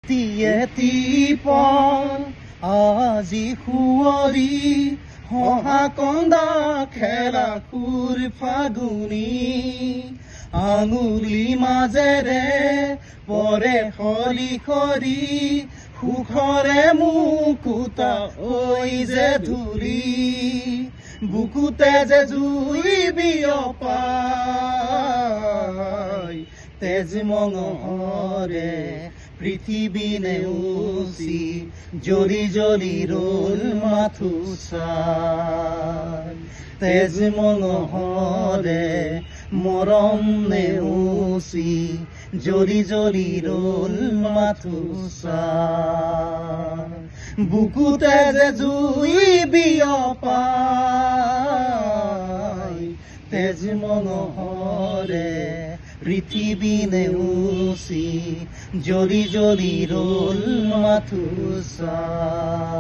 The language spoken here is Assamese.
টিপন আজি শুৱৰি হহা কন্দা খেলা সুৰ ফাগুনি আঙুলি মাজেৰে পৰে হলি খৰি সুখৰে মুকুতা ঐ যে ধূলি বুকুতে যে জুই বিয়পাই তেজ মঙহৰে পৃথিৱী নেউচি জ্বলি জ্বলি ৰল মাথো চাই তেজ মঙহৰে মৰম নেউচি জ্বলি জ্বলি ৰল মাথো চাই বুকুতে যে জুই বিয়পাই তেজ মঙহৰে পৃথিৱী নেউচি জ্বলি জ্বলি ৰল মাথো চাই